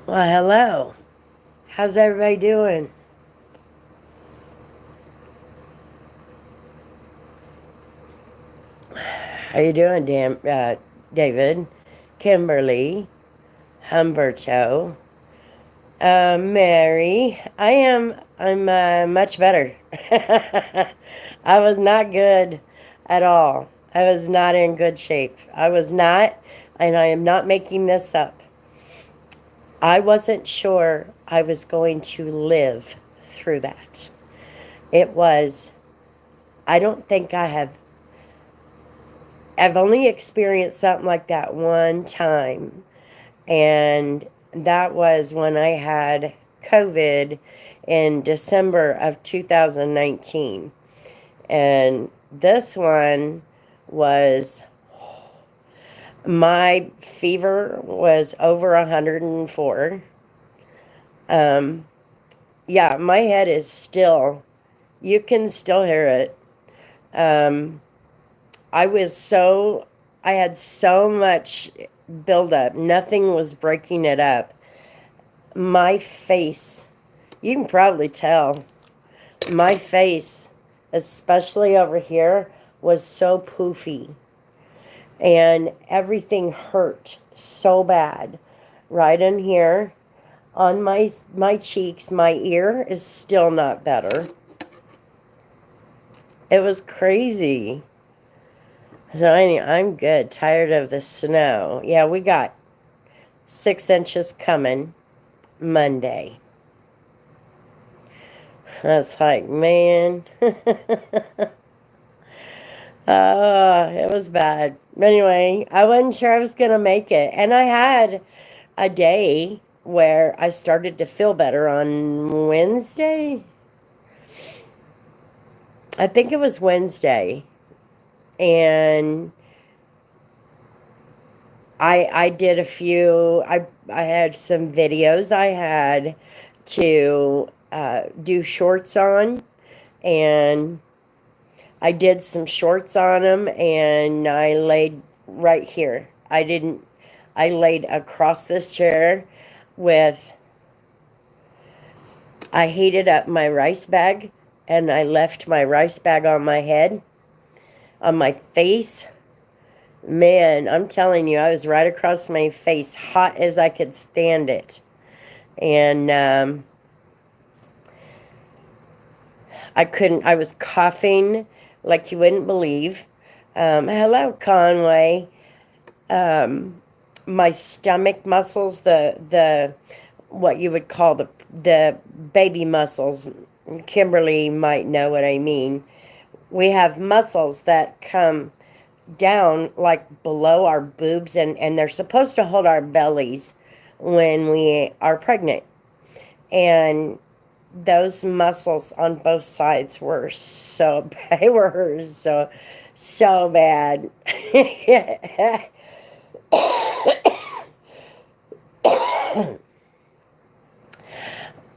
Well, hello. How's everybody doing? How you doing, David, Kimberly, Humberto, Mary? I'm much better. I was not good at all. I was not in good shape. I was not, and I am not making this up. I wasn't sure I was going to live through that. It was, I don't think I've only experienced something like that one time, and that was when I had COVID in December of 2019. And this one was, my fever was over 104. Um, yeah, my head is still, you can still hear it. Um, I was so, I had so much buildup. Nothing was breaking it up. My face, you can probably tell, my face, especially over here, was so poofy. And everything hurt so bad. Right in here, on my cheeks, my ear is still not better. It was crazy. So I'm good. Tired of the snow. Yeah, we got 6 inches coming Monday. I was like, man, it was bad. Anyway, I wasn't sure I was gonna make it, and I had a day where I started to feel better on Wednesday. I think it was Wednesday, and I did a few. I had some videos I had to do shorts on, and I did some shorts on them, and I laid right here. I didn't. I laid across this chair with. I heated up my rice bag, and I left my rice bag on my head, on my face. Man, I'm telling you, I was right across my face, hot as I could stand it. And I couldn't, I was coughing like you wouldn't believe. Hello, Conway. Um, my stomach muscles, what you would call the baby muscles, Kimberly might know what I mean. We have muscles that come down like below our boobs, and they're supposed to hold our bellies when we are pregnant. And those muscles on both sides were so they were so bad.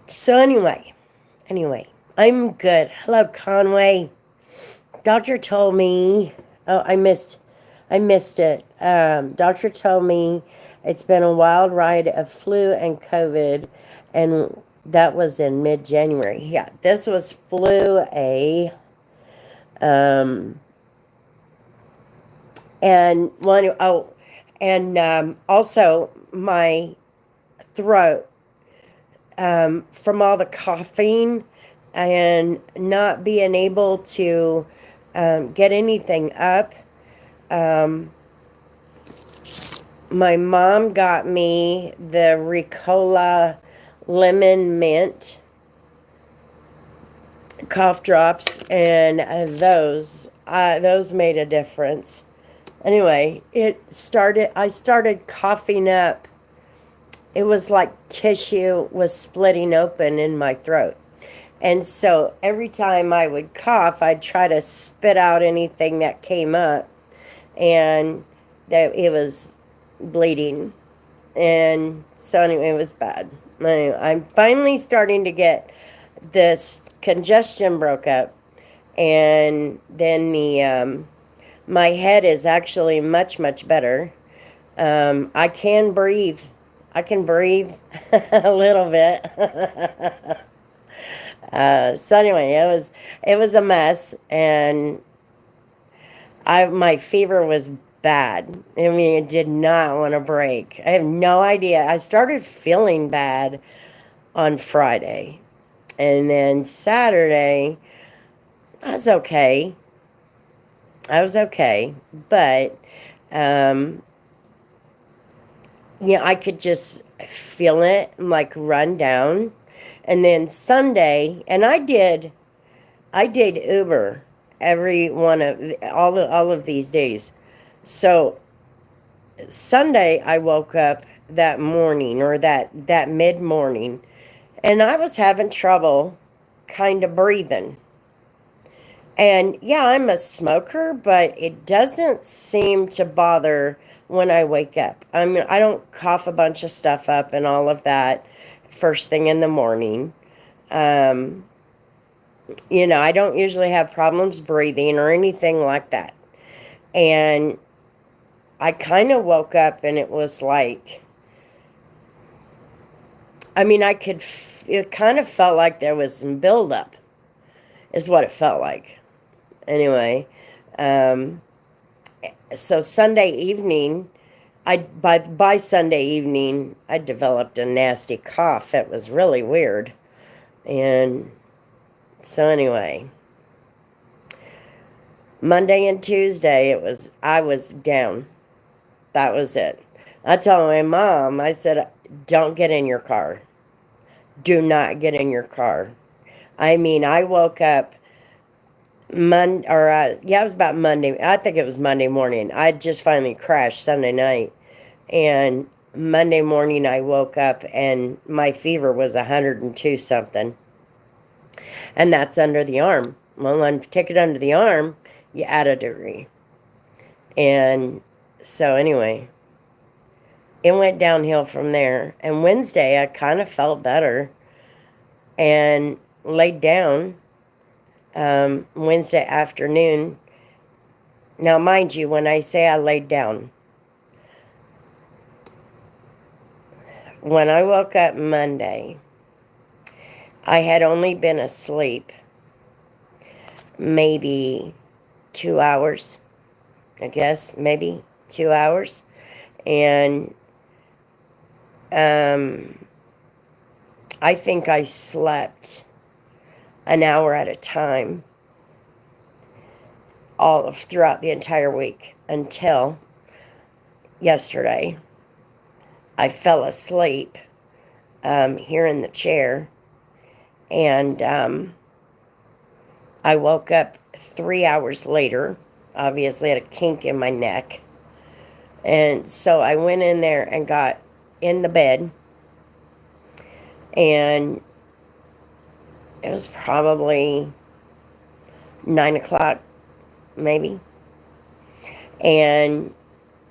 So anyway, I'm good. Hello, Conway. Doctor told me. Oh, I missed it. Doctor told me it's been a wild ride of flu and COVID, and that was in mid-January. Yeah, this was flu A. Um, and one oh, and also my throat, from all the coughing and not being able to get anything up. Um, my mom got me the Ricola lemon mint cough drops, and those made a difference. Anyway, I started coughing up. It was like tissue was splitting open in my throat. And so every time I would cough, I'd try to spit out anything that came up, and that it was bleeding. And so anyway, it was bad. Anyway, I'm finally starting to get this congestion broke up, and then the my head is actually much better. I can breathe. I can breathe a little bit. So anyway, it was a mess, and my fever was bad. I mean, it did not want to break. I have no idea. I started feeling bad on Friday, and then Saturday, I was okay. I was okay, but um, yeah, I could just feel it like run down. And then Sunday, and I did Uber every one of all of these days. So Sunday I woke up that morning, or that mid morning, and I was having trouble kind of breathing. And yeah, I'm a smoker, but it doesn't seem to bother when I wake up. I mean, I don't cough a bunch of stuff up and all of that first thing in the morning. Um, I don't usually have problems breathing or anything like that. And I kind of woke up and it was like, I mean, it kind of felt like there was some buildup, is what it felt like. Anyway, um, so Sunday evening, by Sunday evening, I developed a nasty cough. It was really weird. And so anyway, Monday and Tuesday, I was down. That was it. I told my mom, I said, don't get in your car. Do not get in your car. I mean, I woke up yeah, it was about Monday. I think it was Monday morning. I just finally crashed Sunday night. And Monday morning I woke up and my fever was 102 something. And that's under the arm. Well, when you take it under the arm, you add a degree. And so anyway, it went downhill from there. And Wednesday I kind of felt better and laid down Wednesday afternoon. Now, mind you, when I say I laid down, when I woke up Monday, I had only been asleep maybe 2 hours, I guess, maybe 2 hours. And I think I slept an hour at a time throughout the entire week until yesterday. I fell asleep here in the chair, and I woke up 3 hours later. Obviously, had a kink in my neck, and so I went in there and got in the bed, and it was probably 9 o'clock, maybe, and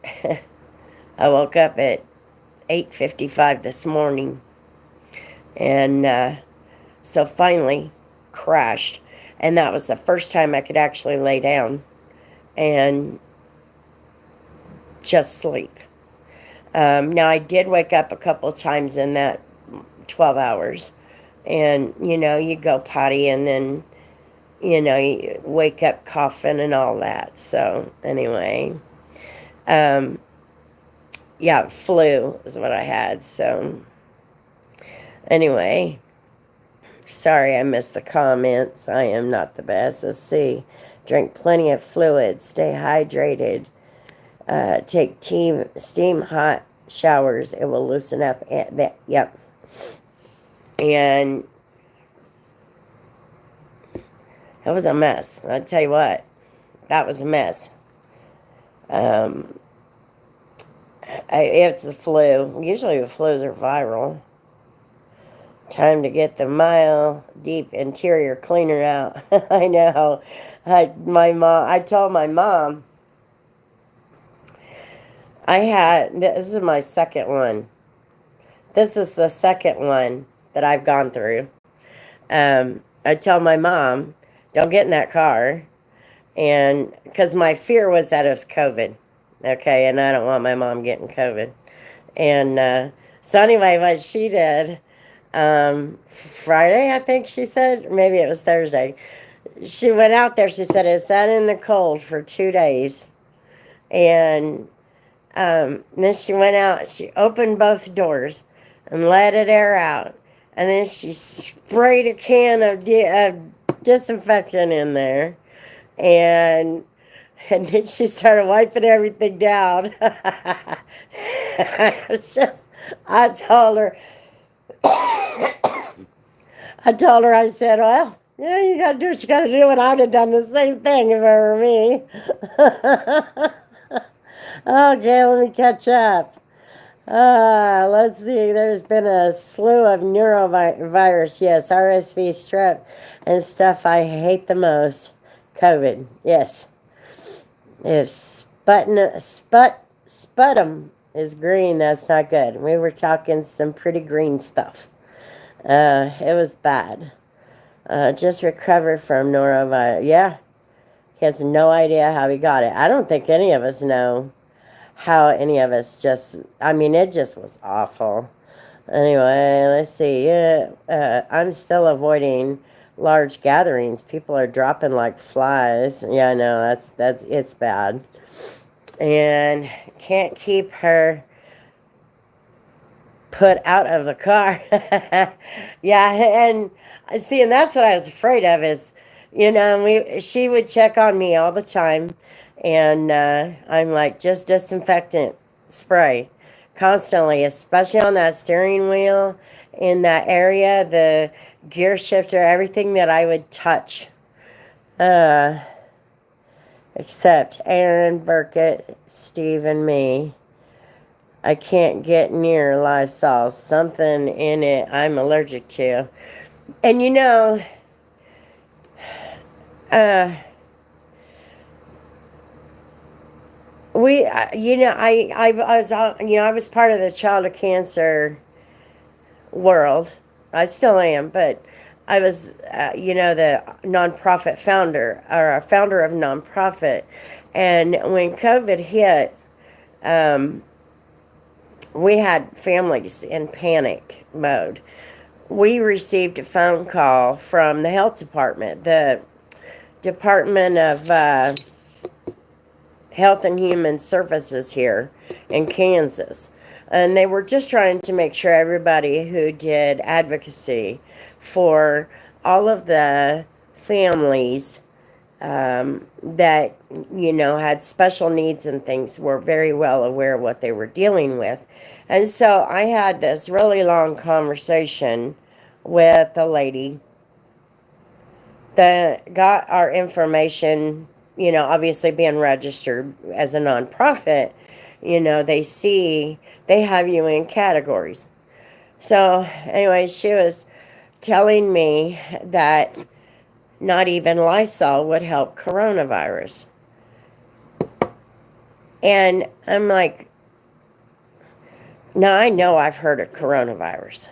I woke up at 8:55 this morning, and so finally crashed, and that was the first time I could actually lay down and just sleep. Now, I did wake up a couple times in that 12 hours, and you go potty, and then you wake up coughing and all that. So anyway, yeah, flu is what I had. So anyway, sorry I missed the comments. I am not the best. Let's see. Drink plenty of fluids. Stay hydrated. Take steam hot showers. It will loosen up. Yep. And it was a mess. I tell you what, that was a mess. It's the flu. Usually the flus are viral. Time to get the mile deep interior cleaner out. I know. I told my mom, this is my second one. This is the second one that I've gone through. I tell my mom, don't get in that car. And because my fear was that it was COVID. Okay, and I don't want my mom getting COVID. And So anyway, what she did, Friday, I think she said, maybe it was Thursday. She went out there. She said it sat in the cold for 2 days, and then she went out. She opened both doors and let it air out, and then she sprayed a can of disinfectant in there, and then she started wiping everything down. It's just, I told her, I said, well, yeah, you gotta do what you gotta do, and I'd have done the same thing if it were me. Okay, let me catch up. Let's see. There's been a slew of neurovirus. Yes, RSV, strep, and stuff I hate the most. COVID. Yes. If sputum is green, that's not good. We were talking some pretty green stuff. It was bad. Just recovered from norovirus. Yeah, he has no idea how he got it. I don't think any of us know how any of us just, I mean, it just was awful. Anyway, let's see. I'm still avoiding large gatherings. People are dropping like flies. Yeah, I know, it's bad. And can't keep her put out of the car. Yeah, and see, and that's what I was afraid of is, she would check on me all the time, and I'm like, just disinfectant spray constantly, especially on that steering wheel, in that area, the gear shifter, everything that I would touch. Except Aaron, Burkett, Steve, and me. I can't get near Lysol. Something in it I'm allergic to. And uh, I was part of the child of cancer world. I still am, but I was, the nonprofit founder, or a founder of nonprofit. And when COVID hit, we had families in panic mode. We received a phone call from the health department, the Department of Health and Human Services here in Kansas. And they were just trying to make sure everybody who did advocacy for all of the families that, had special needs and things were very well aware of what they were dealing with. And so I had this really long conversation with a lady that got our information, obviously being registered as a nonprofit, they have you in categories. So anyway, she was telling me that not even Lysol would help coronavirus. And I'm like, now I know I've heard of coronavirus.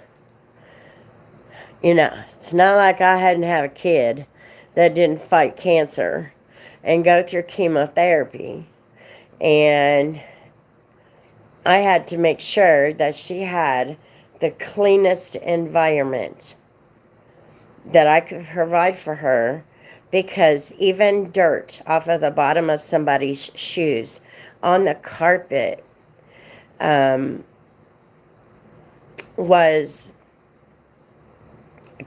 It's not like I hadn't had a kid that didn't fight cancer and go through chemotherapy. And I had to make sure that she had the cleanest environment that I could provide for her, because even dirt off of the bottom of somebody's shoes on the carpet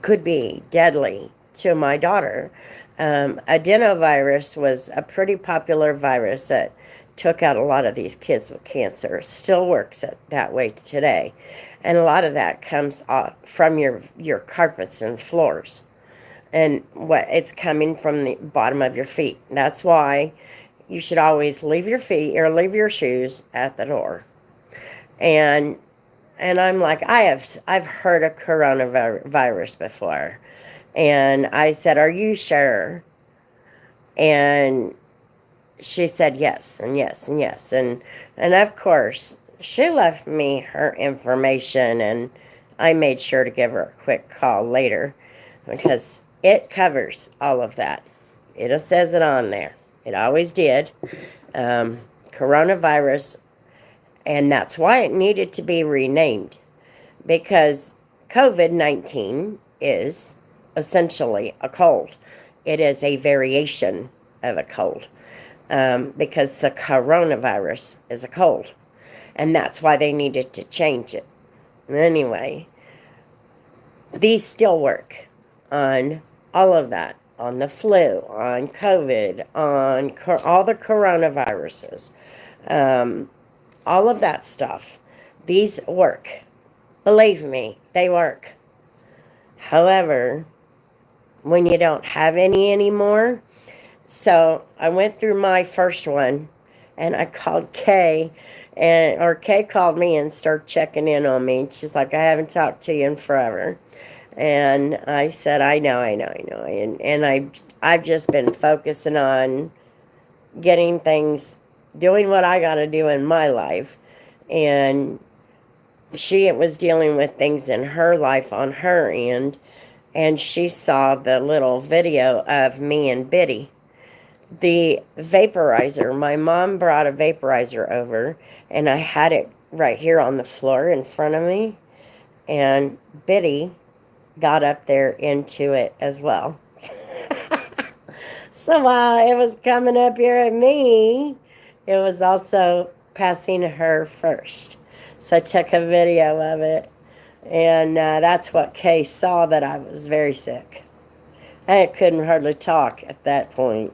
could be deadly to my daughter. Adenovirus was a pretty popular virus that took out a lot of these kids with cancer. Still works that way today. And a lot of that comes off from your carpets and floors. And it's coming from the bottom of your feet. That's why you should always leave your feet or leave your shoes at the door. And I'm like, I've heard of coronavirus before. And I said, are you sure? And she said yes, and yes, and yes. And of course, she left me her information, and I made sure to give her a quick call later, because it covers all of that. It says it on there. It always did. Coronavirus, and that's why it needed to be renamed. because COVID-19 is essentially a cold. It is a variation of a cold, because the coronavirus is a cold. And that's why they needed to change it. Anyway, these still work on all of that, on the flu, on COVID, on all the coronaviruses, all of that stuff. These work. Believe me, they work. However, when you don't have any anymore, so I went through my first one, and I called Kay, or Kay called me and started checking in on me. She's like, I haven't talked to you in forever. And I said, I know. And I've just been focusing on getting things, doing what I got to do in my life. And she was dealing with things in her life on her end. And she saw the little video of me and Biddy. The vaporizer, my mom brought a vaporizer over, and I had it right here on the floor in front of me. And Biddy got up there into it as well. So while it was coming up here at me, it was also passing her first. So I took a video of it, and that's what Kay saw, that I was very sick. I couldn't hardly talk at that point.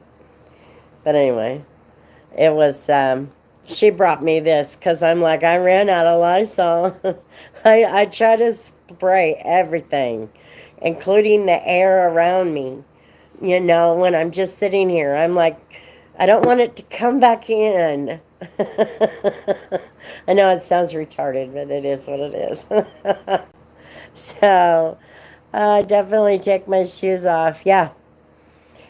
But anyway, it was, she brought me this because I'm like, I ran out of Lysol. I try to spray everything, including the air around me. You know, when I'm just sitting here, I'm like, I don't want it to come back in. I know it sounds retarded, but it is what it is. So, definitely take my shoes off. Yeah.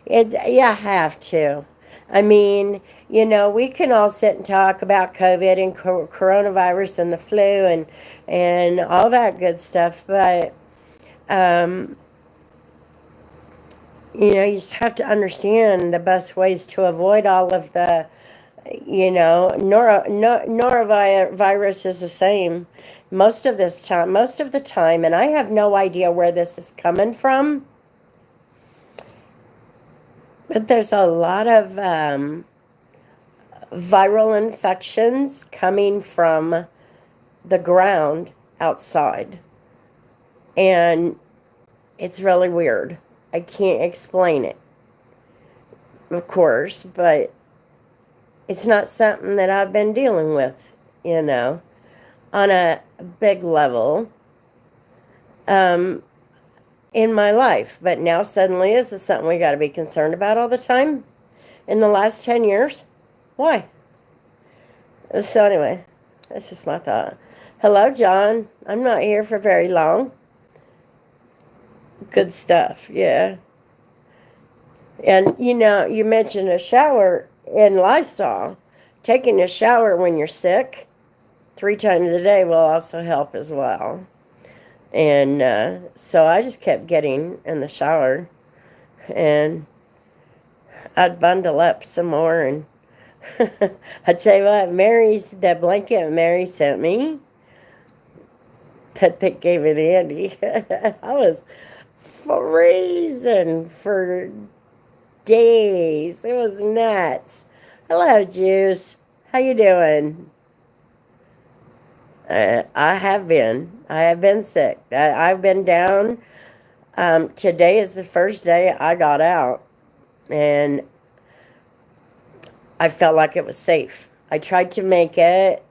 You have to. I mean, you know, we can all sit and talk about COVID and coronavirus and the flu and all that good stuff, but, you know, you just have to understand the best ways to avoid all of the, you know, norovirus is the same most of the time, and I have no idea where this is coming from. But there's a lot of viral infections coming from the ground outside. And it's really weird. I can't explain it, of course, but it's not something that I've been dealing with, you know, on a big level. In my life, but now suddenly this is something we got to be concerned about all the time in the last 10 years. Why? So anyway, that's just my thought. Hello, John. I'm not here for very long. Good stuff, yeah. And, you know, you mentioned a shower in Lysol. Taking a shower when you're sick 3 times a day will also help as well. And so I just kept getting in the shower, and I'd bundle up some more. And I tell you what, that blanket Mary sent me, that they gave it Andy, I was freezing for days. It was nuts. Hello, Juice. How you doing? I have been sick. I've been down. Today is the first day I got out, and I felt like it was safe. I tried to make it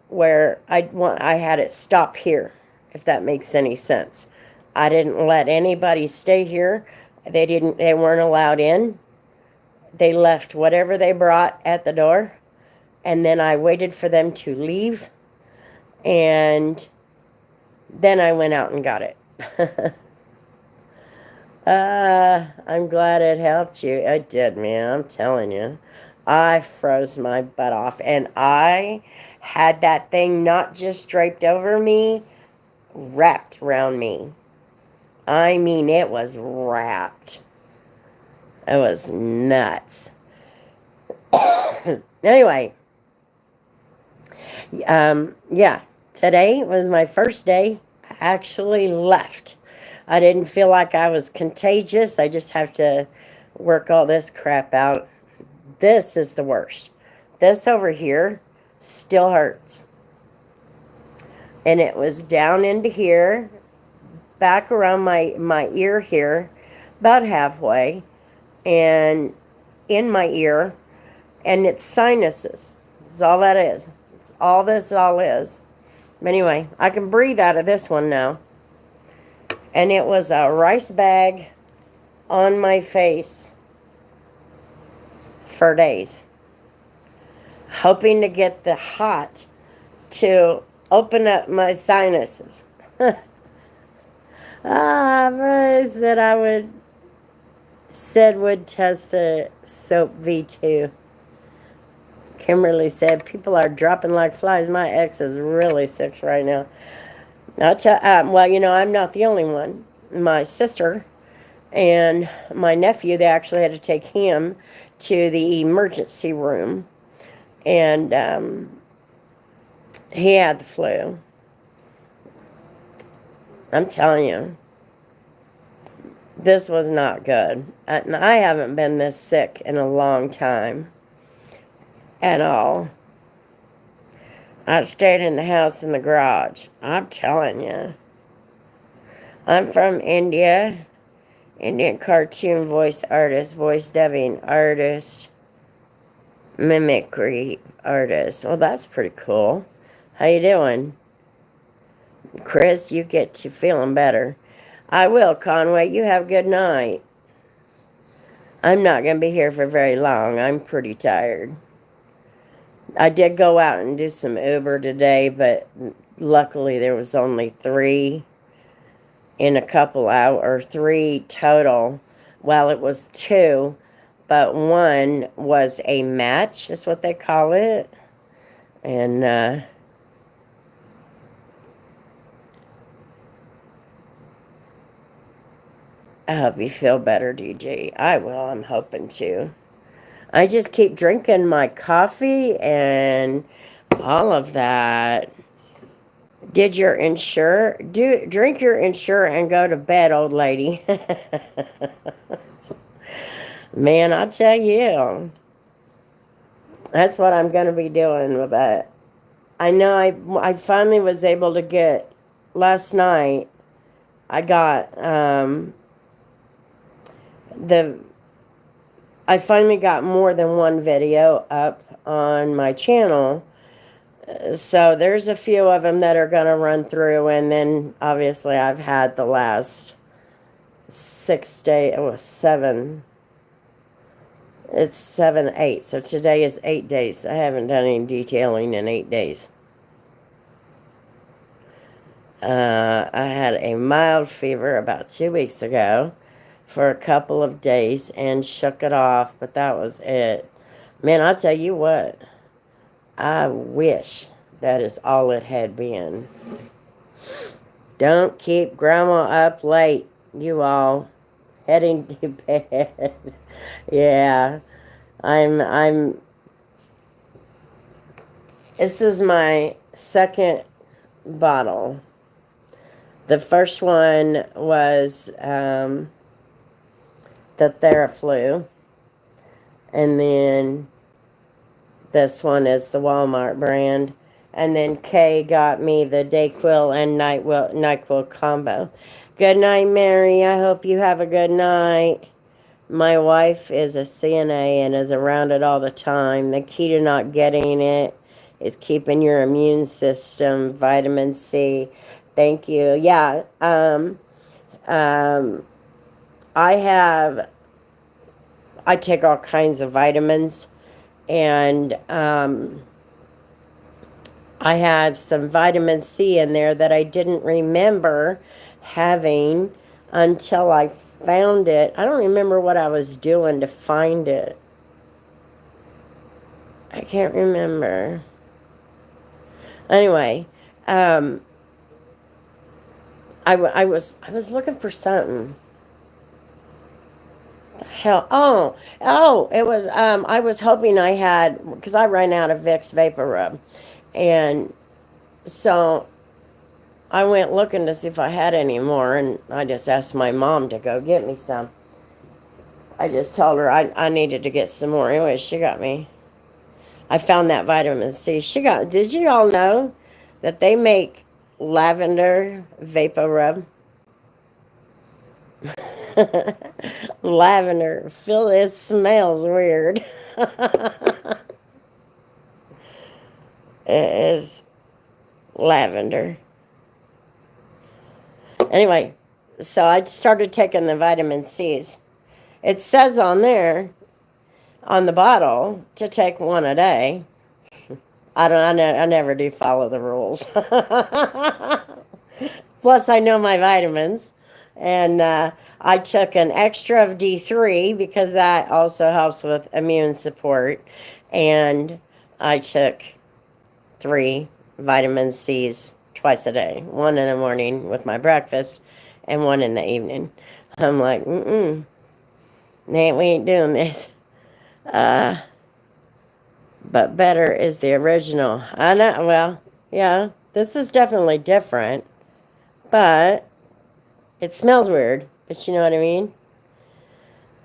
where I had it stop here, if that makes any sense. I didn't let anybody stay here. They weren't allowed in. They left whatever they brought at the door, and then I waited for them to leave. And then I went out and got it. I'm glad it helped you. It did, man. I'm telling you. I froze my butt off. And I had that thing not just draped over me, wrapped around me. I mean, it was wrapped. It was nuts. Anyway. Yeah. Today was my first day actually left. I didn't feel like I was contagious. I just have to work all this crap out. This is the worst. This over here still hurts. And it was down into here, back around my ear here, about halfway, and in my ear, and it's sinuses. That's all that is. It's all this all is. But anyway, I can breathe out of this one now. And it was a rice bag on my face for days, hoping to get the hot to open up my sinuses. I said would test a soap V2. Kimberly said, people are dropping like flies. My ex is really sick right now. Well, I'm not the only one. My sister and my nephew, they actually had to take him to the emergency room. And he had the flu. I'm telling you, this was not good. I haven't been this sick in a long time at all. I've stayed in the house in the garage. I'm telling you. I'm from India. Indian cartoon voice artist, voice dubbing artist, mimicry artist. Well, that's pretty cool. How you doing? Chris, you get to feeling better. I will, Conway. You have a good night. I'm not going to be here for very long. I'm pretty tired. I did go out and do some Uber today, but luckily there was only 3 in a couple hours, or 3 total. Well, it was 2, but one was a match, is what they call it. And I hope you feel better, DG. I will. I'm hoping to. I just keep drinking my coffee and all of that. Drink your Ensure and go to bed, old lady. Man, I tell you, that's what I'm going to be doing. But I know I finally was able to get, last night, I got I finally got more than one video up on my channel. So there's a few of them that are going to run through. And then obviously I've had the last 6 days, it was 7. It's 7, 8. So today is 8 days. I haven't done any detailing in 8 days. I had a mild fever about 2 weeks ago for a couple of days and shook it off, but that was it. Man, I'll tell you what, I wish that is all it had been. Don't keep Grandma up late, you all. Heading to bed. Yeah, this is my second bottle. The first one was the Theraflu. And then this one is the Walmart brand. And then Kay got me the Dayquil and NyQuil combo. Good night, Mary. I hope you have a good night. My wife is a CNA and is around it all the time. The key to not getting it is keeping your immune system, vitamin C. Thank you. Yeah. I take all kinds of vitamins, and I had some vitamin C in there that I didn't remember having until I found it. I don't remember what I was doing to find it. I can't remember. Anyway, I was looking for something. The hell? Oh, it was, I was hoping I had, because I ran out of Vicks Vapor Rub. And so I went looking to see if I had any more, and I just asked my mom to go get me some. I just told her I needed to get some more. Anyway, she got me. I found that vitamin C. Did you all know that they make lavender vapor rub? Lavender. Feel it smells weird. It is lavender. Anyway, so I started taking the vitamin C's. It says on there, on the bottle, to take one a day. I never do follow the rules. Plus, I know my vitamins. And I took an extra of D3 because that also helps with immune support. And I took 3 vitamin C's twice a day. One in the morning with my breakfast and one in the evening. I'm like, we ain't doing this. But better is the original. I know, well, yeah, this is definitely different. But it smells weird, but you know what I mean?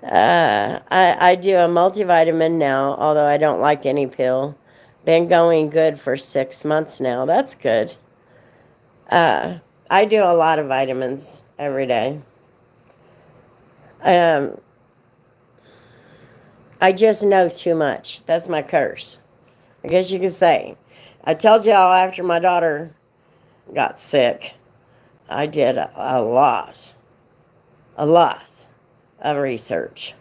I do a multivitamin now, although I don't like any pill. Been going good for 6 months now. That's good. I do a lot of vitamins every day. I just know too much. That's my curse, I guess you could say. I told y'all after my daughter got sick, I did a lot of research.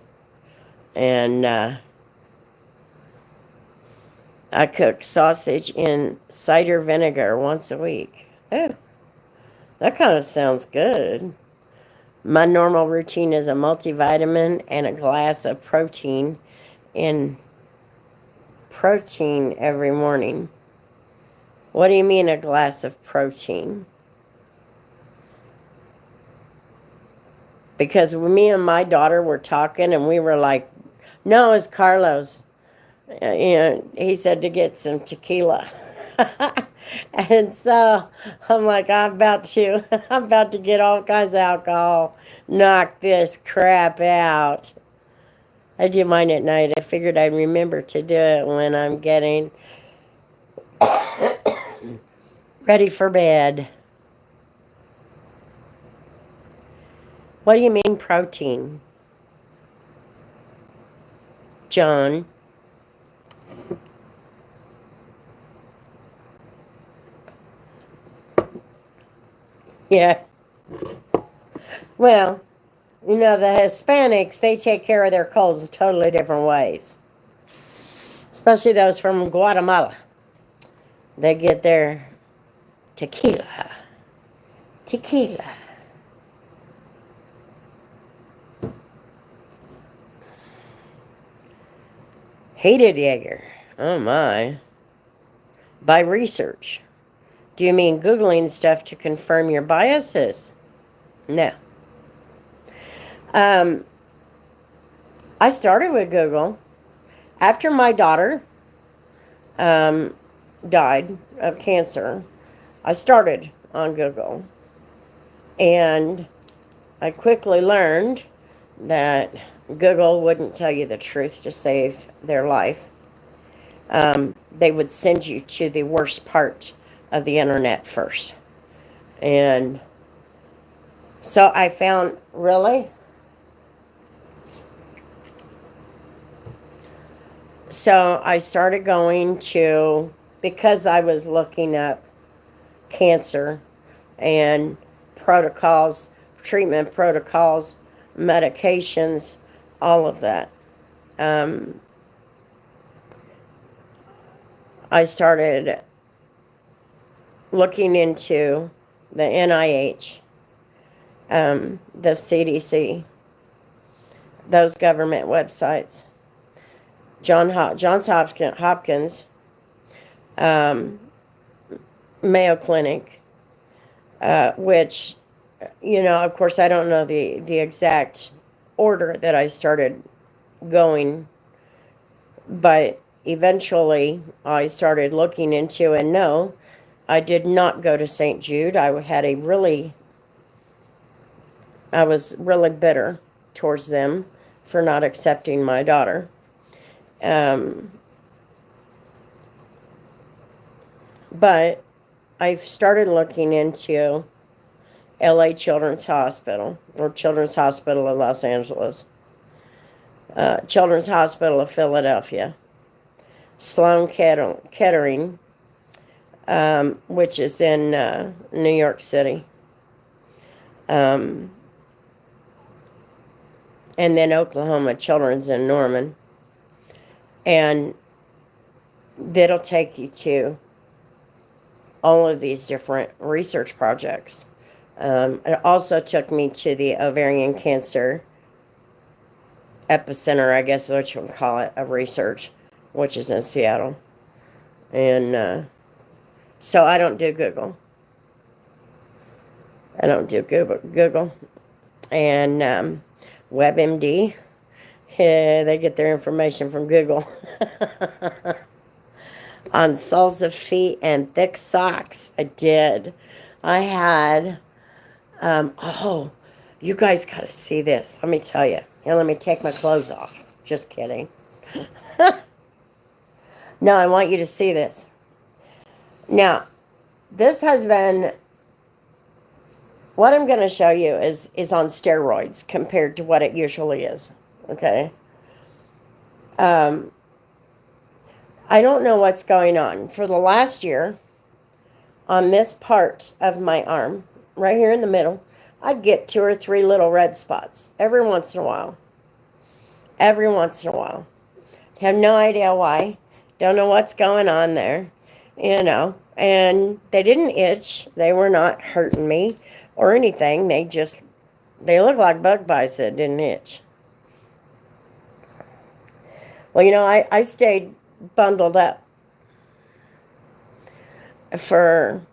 And I cook sausage in cider vinegar once a week. Oh, that kind of sounds good. My normal routine is a multivitamin and a glass of protein every morning. What do you mean a glass of protein? Because me and my daughter were talking and we were like, no, it's Carlos. He said to get some tequila. And so I'm like, I'm about to get all kinds of alcohol, knock this crap out. I do mine at night. I figured I'd remember to do it when I'm getting ready for bed. What do you mean protein, John? Yeah. Well, the Hispanics, they take care of their colds totally different ways. Especially those from Guatemala. They get their tequila. Hated Jaeger. Oh my. By research. Do you mean Googling stuff to confirm your biases? No. I started with Google. After my daughter died of cancer, I started on Google. And I quickly learned that Google wouldn't tell you the truth to save their life. They would send you to the worst part of the internet first. And so I found, really? So I started going to, because I was looking up cancer and protocols, treatment protocols, medications, all of that. I started looking into the NIH, the CDC, those government websites, Johns Hopkins, Mayo Clinic, which, of course, I don't know the exact order that I started going, but eventually I started looking into, and no, I did not go to St. Jude. I was really bitter towards them for not accepting my daughter. But I've started looking into LA Children's Hospital, or Children's Hospital of Los Angeles, Children's Hospital of Philadelphia, Sloan Kettering, which is in New York City, and then Oklahoma Children's in Norman. And that'll take you to all of these different research projects. It also took me to the ovarian cancer epicenter, I guess is what you would call it, of research, which is in Seattle. And so I don't do Google. I don't do Google. And WebMD, they get their information from Google. On soles of feet and thick socks, I did. I had, you guys got to see this. Let me tell you. And let me take my clothes off. Just kidding. No, I want you to see this. Now, this has been, what I'm going to show you is on steroids compared to what it usually is. Okay? I don't know what's going on. For the last year, on this part of my arm, right here in the middle, I'd get 2 or 3 little red spots every once in a while. Every once in a while. Have no idea why. Don't know what's going on there. You know. And they didn't itch. They were not hurting me or anything. They looked like bug bites that didn't itch. Well, you know, I stayed bundled up for,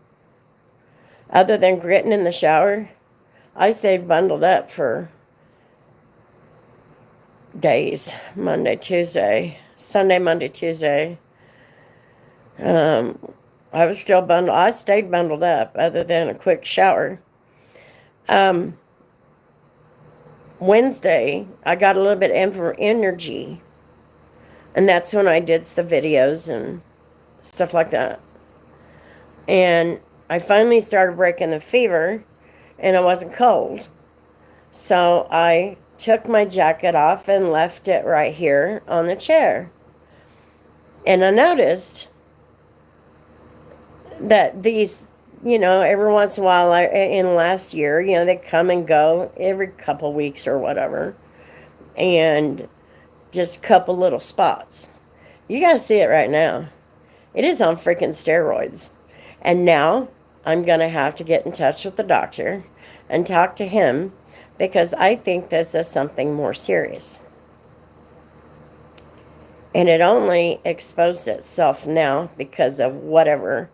other than gritting in the shower, I stayed bundled up for days. Monday, Tuesday, Sunday, Monday, Tuesday. I was still bundled. I stayed bundled up other than a quick shower. Wednesday, I got a little bit of energy. And that's when I did the videos and stuff like that. And I finally started breaking the fever, and I wasn't cold. So I took my jacket off and left it right here on the chair. And I noticed that these, you know, every once in a while, in last year, you know, they come and go every couple weeks or whatever. And just a couple little spots. You gotta see it right now. It is on freaking steroids. And now I'm gonna have to get in touch with the doctor and talk to him, because I think this is something more serious. And it only exposed itself now because of whatever,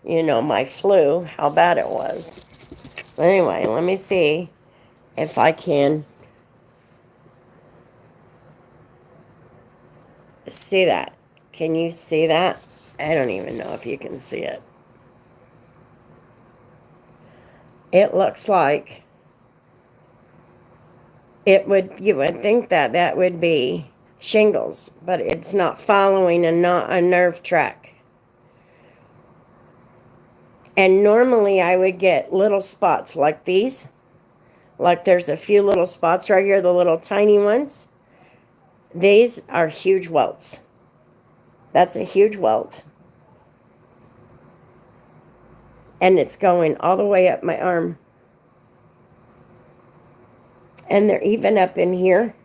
you know, my flu, how bad it was. But anyway, let me see if I can see that. Can you see that? I don't even know if you can see it. It looks like you would think that would be shingles, but it's not following a nerve track. And normally I would get little spots like these. Like there's a few little spots right here, the little tiny ones. These are huge welts. That's a huge welt. And it's going all the way up my arm. And they're even up in here.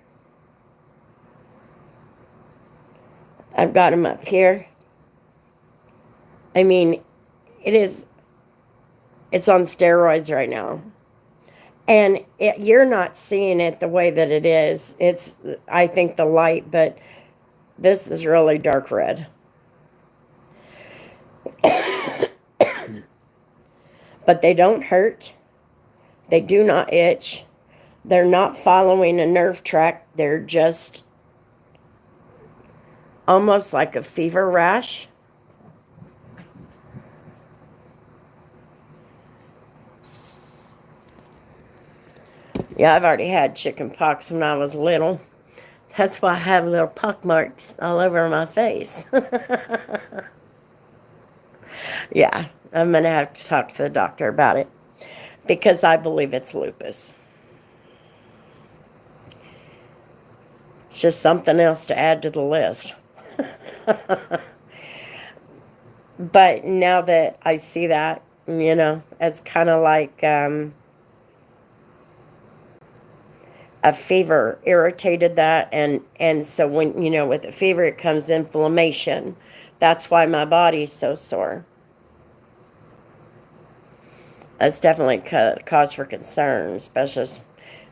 I've got them up here. I mean, it's on steroids right now. And you're not seeing it the way that it is. It's, I think, the light, but this is really dark red. But they don't hurt. They do not itch. They're not following a nerve track. They're just almost like a fever rash. Yeah, I've already had chicken pox when I was little. That's why I have little pock marks all over my face. Yeah, I'm going to have to talk to the doctor about it because I believe it's lupus. It's just something else to add to the list. But now that I see that, it's kind of like a fever irritated that. And so when, with the fever, it comes inflammation. That's why my body's so sore. That's definitely cause for concern, specialists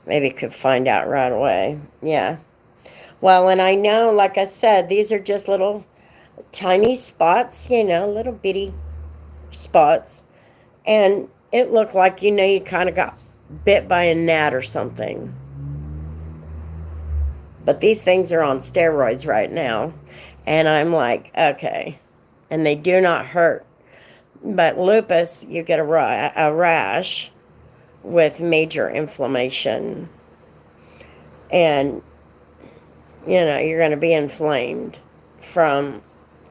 maybe could find out right away. Yeah. Well, and I know, like I said, these are just little tiny spots, little bitty spots. And it looked like, you kind of got bit by a gnat or something. But these things are on steroids right now. And I'm like, okay. And they do not hurt. But lupus, you get a rash with major inflammation. And, you're going to be inflamed from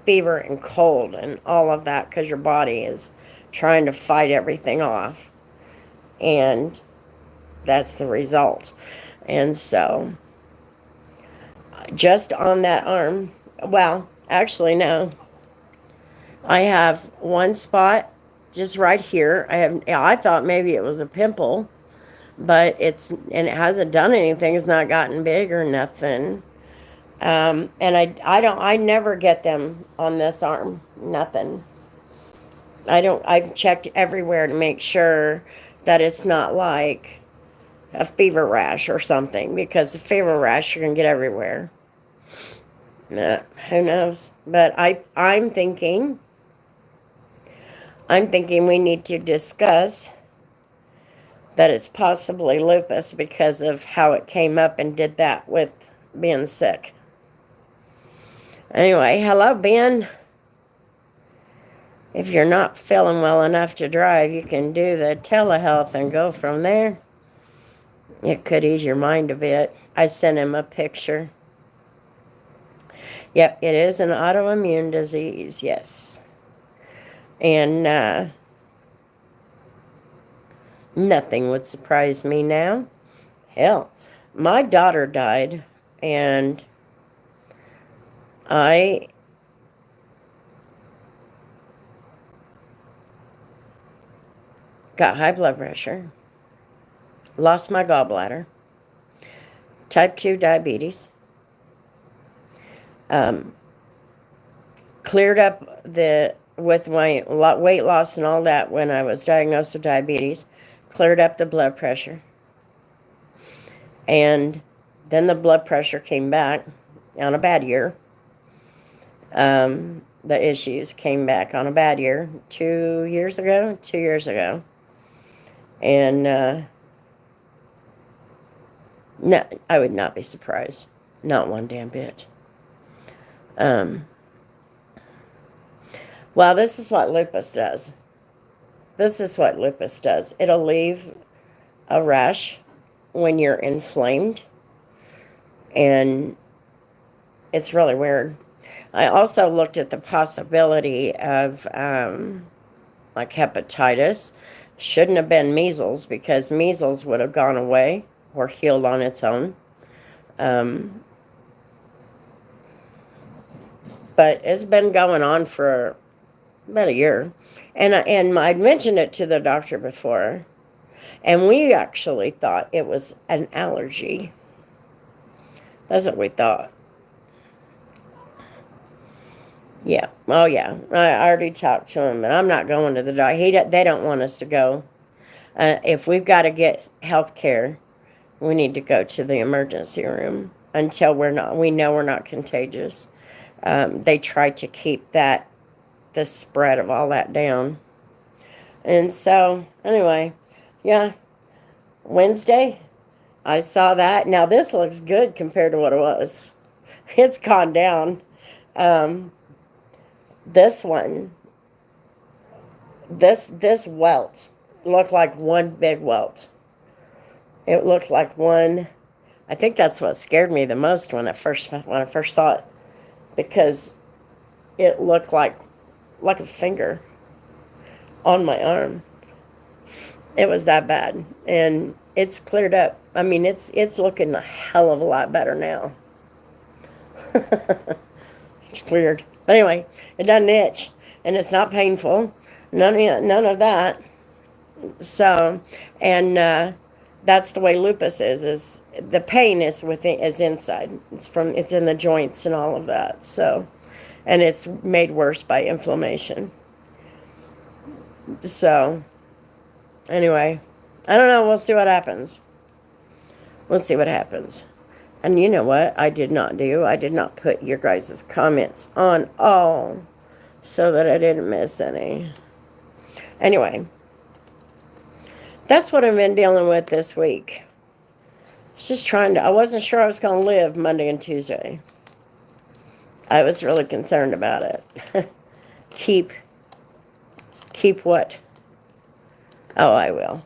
fever and cold and all of that because your body is trying to fight everything off. And that's the result. And so, just on that arm, well, actually, no. I have one spot just right here. I thought maybe it was a pimple, but and it hasn't done anything. It's not gotten big or nothing. And I never get them on this arm. Nothing. I've checked everywhere to make sure that it's not like a fever rash or something, because a fever rash you can get everywhere. Who knows? But I'm thinking we need to discuss that it's possibly lupus because of how it came up and did that with being sick. Anyway, hello, Ben. If you're not feeling well enough to drive, you can do the telehealth and go from there. It could ease your mind a bit. I sent him a picture. Yep, it is an autoimmune disease, yes. And nothing would surprise me now. Hell, my daughter died, and I got high blood pressure, lost my gallbladder, type 2 diabetes, cleared up with my weight loss and all that when I was diagnosed with diabetes, cleared up the blood pressure. And then the blood pressure came back on a bad year. The issues came back on a bad year 2 years ago. And no, I would not be surprised. Not one damn bit. Well, this is what lupus does. It'll leave a rash when you're inflamed. And it's really weird. I also looked at the possibility of like hepatitis. Shouldn't have been measles, because measles would have gone away or healed on its own. But it's been going on for about a year. And I'd mentioned it to the doctor before. And we actually thought it was an allergy. That's what we thought. Yeah. Oh, yeah. I already talked to him, and I'm not going to the doctor. They don't want us to go. If we've got to get health care, we need to go to the emergency room until we know we're not contagious. They try to keep the spread of all that down. And so, anyway, yeah. Wednesday, I saw that. Now, this looks good compared to what it was. It's gone down. This one, this welt looked like one big welt. It looked like one. I think that's what scared me the most when I first saw it, because it looked like a finger on my arm. It was that bad, and it's cleared up. I mean, it's looking a hell of a lot better now. It's weird, but anyway, it doesn't itch, and it's not painful. None of that. So, and that's the way lupus is. Is the pain is inside. It's in the joints and all of that. So, and it's made worse by inflammation. So, anyway, I don't know. We'll see what happens. We'll see what happens. And you know what I did not do? I did not put your guys' comments on all so that I didn't miss any. Anyway, that's what I've been dealing with this week. Just I wasn't sure I was going to live Monday and Tuesday. I was really concerned about it. Keep what? Oh, I will.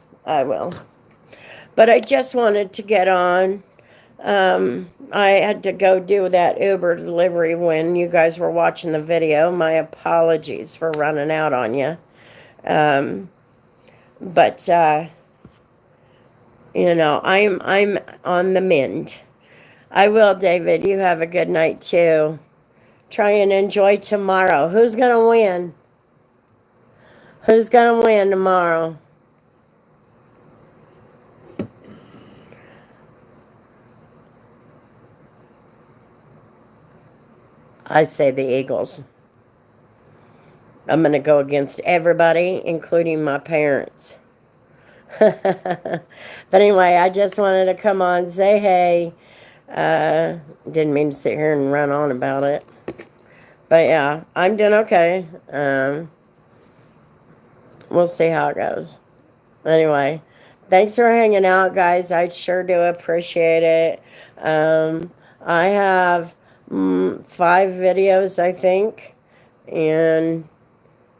But I just wanted to get on. I had to go do that Uber delivery when you guys were watching the video. My apologies for running out on you. But you know, I'm on the mend. I will, David. You have a good night too. Try and enjoy tomorrow. Who's gonna win? Who's gonna win tomorrow? I say the Eagles. I'm going to go against everybody, including my parents. But anyway, I just wanted to come on and say hey. Didn't mean to sit here and run on about it. But yeah, I'm doing okay. We'll see how it goes. Anyway, thanks for hanging out, guys. I sure do appreciate it. I have 5 videos, I think, and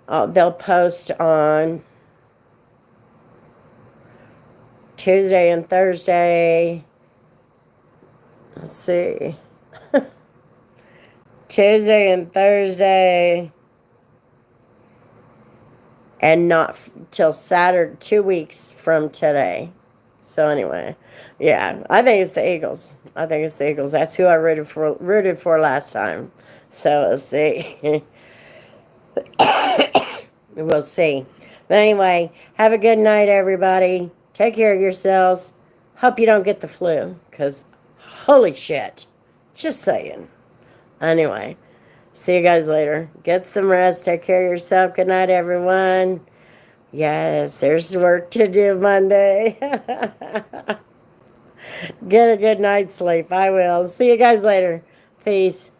they'll post on Tuesday and Thursday. Let's see. Tuesday and Thursday, and not till Saturday, 2 weeks from today. So anyway, yeah, I think it's the Eagles. That's who I rooted for last time. So we'll see. We'll see. But anyway, have a good night, everybody. Take care of yourselves. Hope you don't get the flu, because holy shit. Just saying. Anyway, see you guys later. Get some rest. Take care of yourself. Good night, everyone. Yes, there's work to do Monday. Get a good night's sleep. I will. See you guys later. Peace.